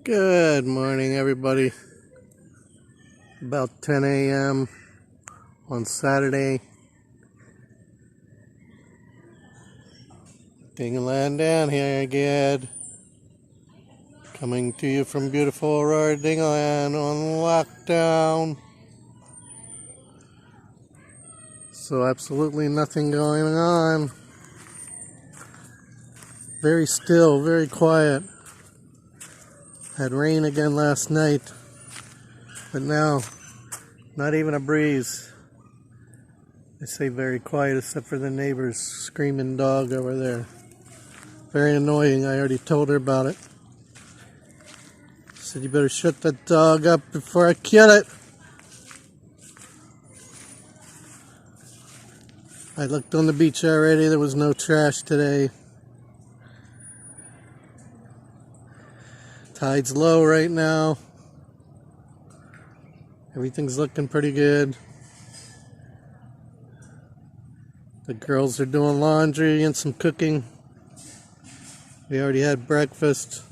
Good morning, everybody. About 10 a.m. on Saturday. Taking land down here again. Coming to you from beautiful Aurora Dingleland on lockdown. So absolutely nothing going on. Very still, very quiet. Had rain again last night, but now not even a breeze. I say very quiet except for the neighbor's screaming dog over there. Very annoying. I already told her about it. Said you better shut that dog up before I kill it. I looked on the beach already. There was no trash today. Tide's low right now. Everything's looking pretty good. The girls are doing laundry and some cooking. We already had breakfast.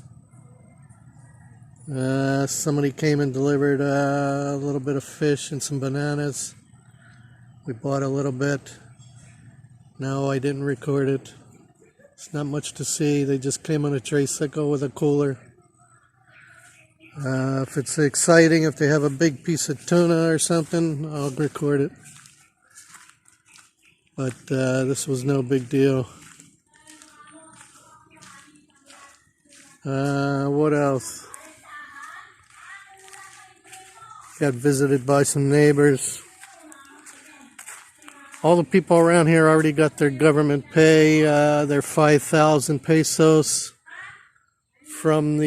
Somebody came and delivered a little bit of fish and some bananas. We bought a little bit. No, I didn't record it. It's not much to see. They just came on a tricycle with a cooler. If it's exciting, if they have a big piece of tuna or something, I'll record it. But this was no big deal. What else? Got visited by some neighbors. All the people around here already got their government pay, their 5,000 pesos from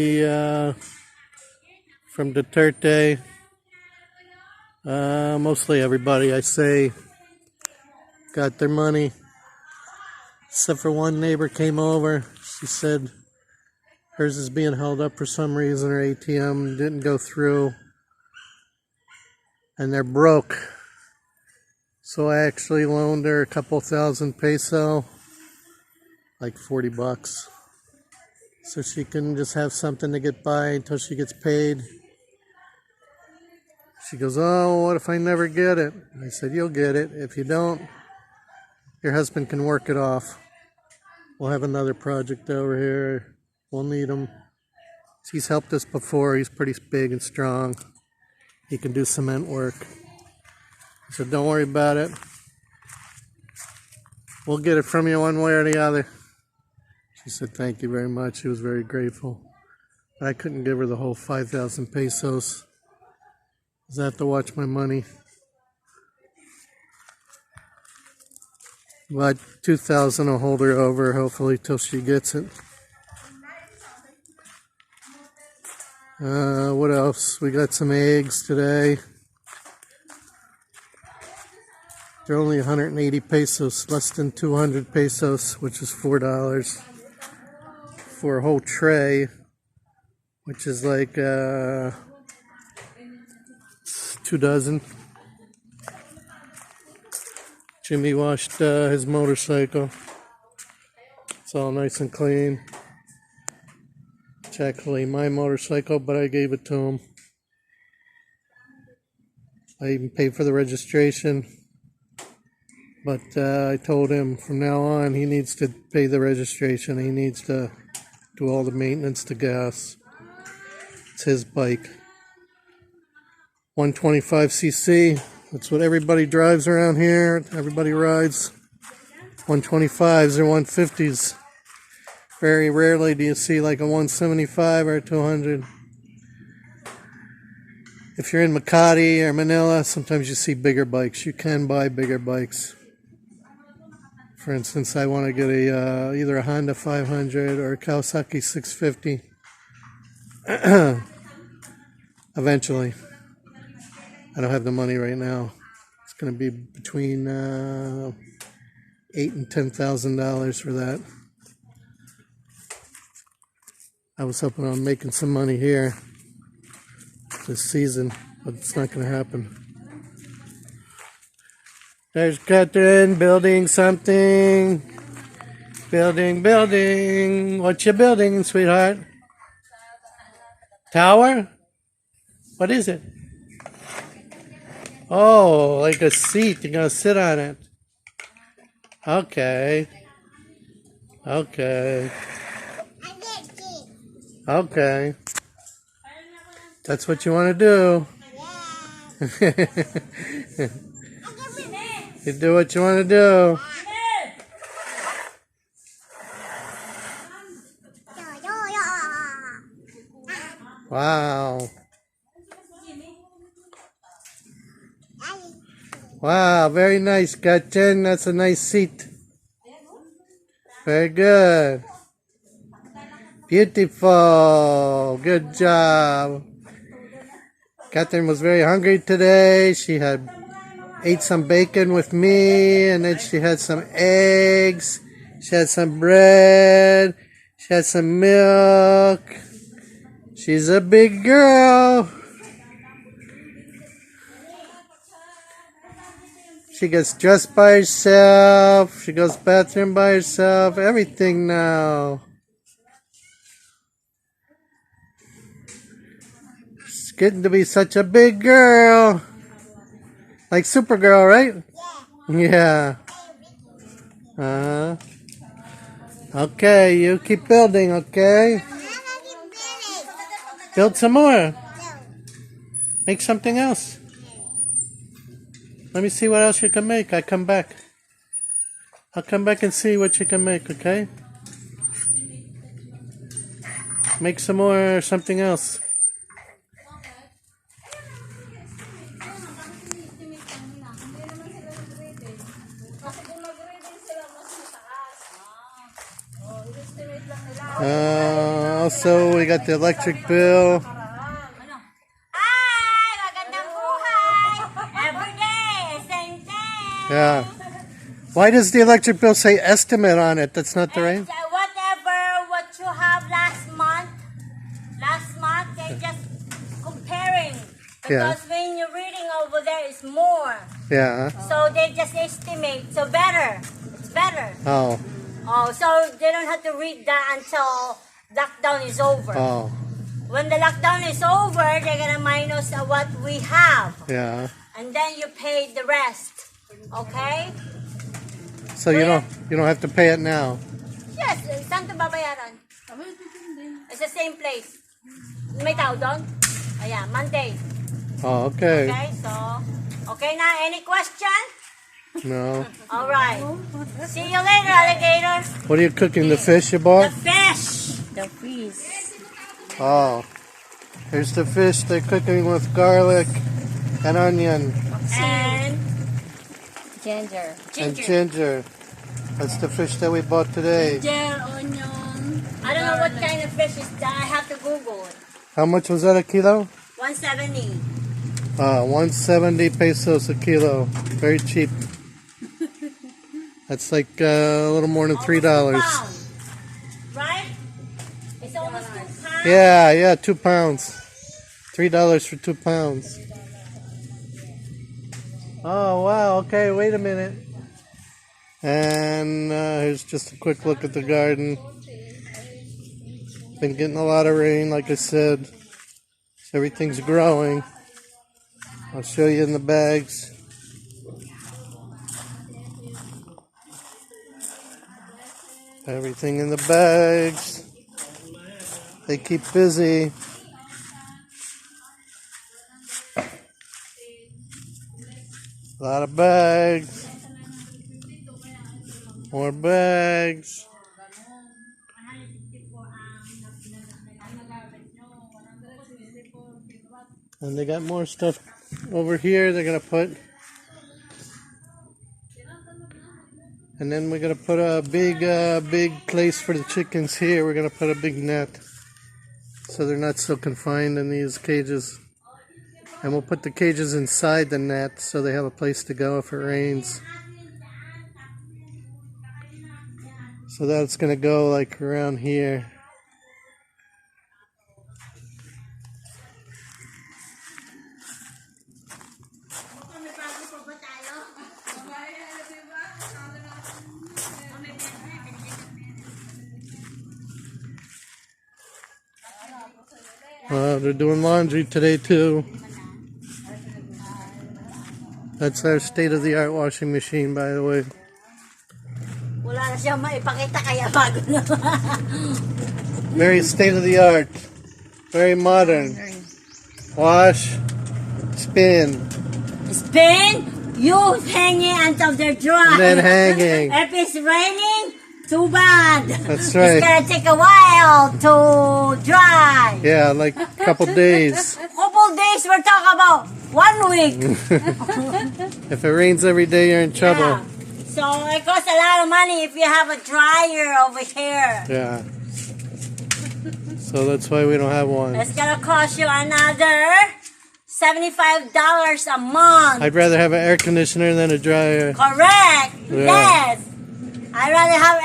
Duterte. Mostly everybody, I say, got their money. Except for one neighbor came over. She said hers is being held up for some reason. Her ATM didn't go through. And they're broke. So I actually loaned her a couple thousand peso, like 40 bucks. So she can just have something to get by until she gets paid. She goes, oh, what if I never get it? I said, you'll get it. If you don't, your husband can work it off. We'll have another project over here. We'll need him. He's helped us before. He's pretty big and strong. He can do cement work. So don't worry about it. We'll get it from you one way or the other. She said thank you very much. She was very grateful. But I couldn't give her the whole 5,000 pesos. Because I have to watch my money. But 2,000 will hold her over, hopefully, till she gets it. What else? We got some eggs today. They're only 180 pesos, less than 200 pesos, which is $4 for a whole tray, which is like 2 dozen. Jimmy washed his motorcycle. It's all nice and clean. It's actually my motorcycle, but I gave it to him. I even paid for the registration. But I told him from now on he needs to pay the registration. He needs to do all the maintenance to gas. It's his bike. 125cc. That's what everybody drives around here. Everybody rides 125s or 150s. Very rarely do you see like a 175 or a 200. If you're in Makati or Manila, sometimes you see bigger bikes. You can buy bigger bikes. For instance, I want to get either a Honda 500 or a Kawasaki 650. Eventually. I don't have the money right now. It's going to be between $8,000 and $10,000 for that. I was hoping on making some money here this season, but it's not going to happen. There's Catherine building something. Building. What you building, sweetheart? Tower? What is it? Oh, like a seat. You're gonna sit on it. Okay. Okay. Okay. That's what you want to do. You do what you want to do. Wow. Wow, very nice, Gretchen. That's a nice seat. Very good. Beautiful. Good job. Catherine was very hungry today. She had ate some bacon with me, and then she had some eggs. She had some bread. She had some milk. She's a big girl. She gets dressed by herself. She goes bathroom by herself. Everything now. She's getting to be such a big girl. Like Supergirl, right? Yeah. Okay, you keep building, okay? Build some more. Make something else. Let me see what else you can make. I'll come back and see what you can make, okay? Make some more something else. Also, we got the electric bill. Yeah. Why does the electric bill say estimate on it? That's not the right. Whatever what you have last month, they're just comparing. Because when you're reading over there, it's more. Yeah. So they just estimate. So better. It's better. Oh. Oh, so they don't have to read that until lockdown is over. Oh. When the lockdown is over, they're gonna minus what we have. Yeah. And then you pay the rest. Okay? So you don't have to pay it now. Yes, saan ito babayaran? It's the same place. May tao doon? Ayan, Monday. Oh, okay. Okay, so, okay na? Any question? No. Alright. See you later, alligator. What are you cooking? The fish you The bought? fish. The fish. Oh. Here's the fish they're cooking with garlic and onion. And Ginger. And ginger. That's the fish that we bought today. Ginger, onion. I don't know what kind of fish is that. I have to Google it. How much was that a kilo? 170. 170 pesos a kilo. Very cheap. That's like a little more than $3. Pounds, right? It's almost 2 pounds. Yeah, 2 pounds. $3 for 2 pounds. Oh, wow. Okay, wait a minute. And here's just a quick look at the garden. Been getting a lot of rain, like I said. So everything's growing. I'll show you in the bags. Everything in the bags. They keep busy. A lot of bags. More bags. And they got more stuff over here they're going to put. And then we're going to put a big place for the chickens here. We're going to put a big net so they're not so confined in these cages. And we'll put the cages inside the net so they have a place to go if it rains. So that's going to go like around here. They're doing laundry today too. That's our state-of-the-art washing machine, by the way. Wala na siyang maipakita kaya bago na. Very state-of-the-art. Very modern. Wash, spin, Spin, use hanging until they're dry. and then hanging. If it's raining, too bad. That's right. It's gonna take a while to dry. Yeah, like a couple days. Couple days, we're talking about 1 week. If it rains every day, you're in trouble. Yeah. So it costs a lot of money if you have a dryer over here. Yeah. So that's why we don't have one. It's gonna cost you another $75 a month. I'd rather have an air conditioner than a dryer. Correct. Yeah. Yes. I'd rather have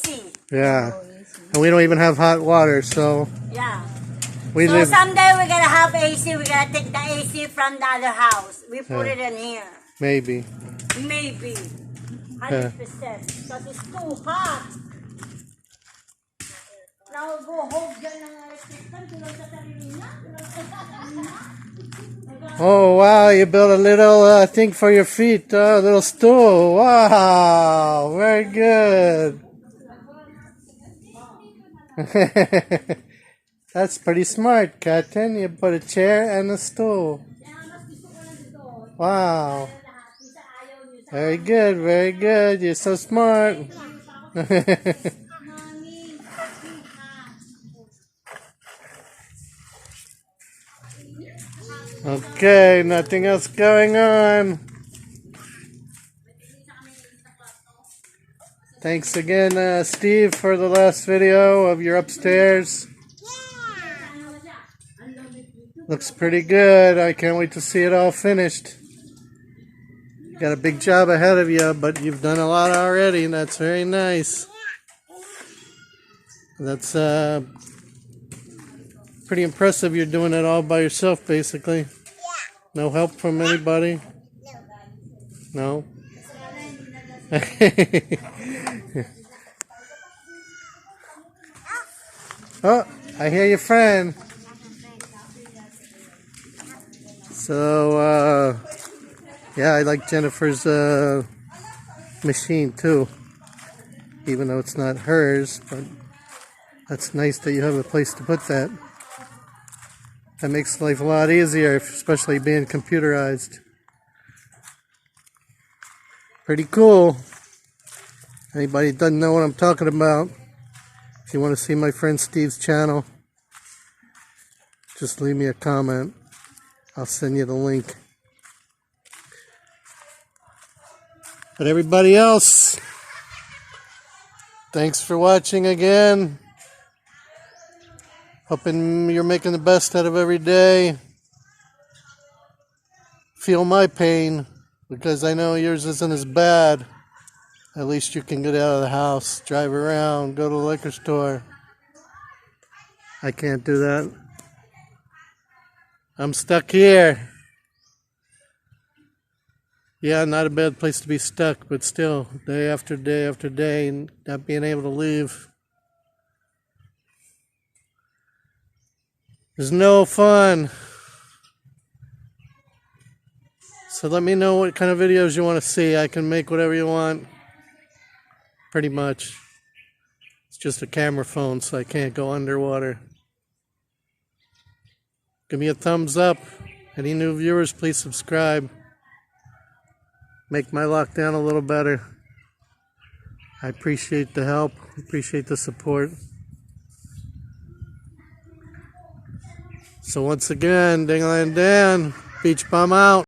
AC. Yeah. And we don't even have hot water, so Yeah. we So live. someday we're gonna have AC. We're gonna take the AC from the other house. We put Yeah. it in here. Maybe. Maybe. 100%. Because it's too hot. Now go home dyan ng electric fan. Tulad sa sarili niya. Oh, wow. You built a little thing for your feet. A little stool. Wow. Very good. That's pretty smart, Captain. You put a chair and a stool. Wow. Very good, very good. You're so smart. Okay, nothing else going on. Thanks again, Steve, for the last video of your upstairs. Looks pretty good. I can't wait to see it all finished. Got a big job ahead of you, but you've done a lot already, and that's very nice. That's pretty impressive. You're doing it all by yourself, basically. No help from anybody? No? Oh, I hear your friend. So, yeah, I like Jennifer's machine too. Even though it's not hers, but that's nice that you have a place to put that. That makes life a lot easier, especially being computerized. Pretty cool. Anybody doesn't know what I'm talking about, if you want to see my friend Steve's channel, just leave me a comment. I'll send you the link. But everybody else, thanks for watching again. Hoping you're making the best out of every day. Feel my pain, because I know yours isn't as bad. At least you can get out of the house, drive around, go to the liquor store. I can't do that. I'm stuck here. Yeah, not a bad place to be stuck, but still, day after day after day, not being able to leave. There's no fun. So let me know what kind of videos you want to see. I can make whatever you want. Pretty much. It's just a camera phone, so I can't go underwater. Give me a thumbs up. Any new viewers, please subscribe. Make my lockdown a little better. I appreciate the help. Appreciate the support. So once again, Ding-a-lang Dan, Beach Bum out.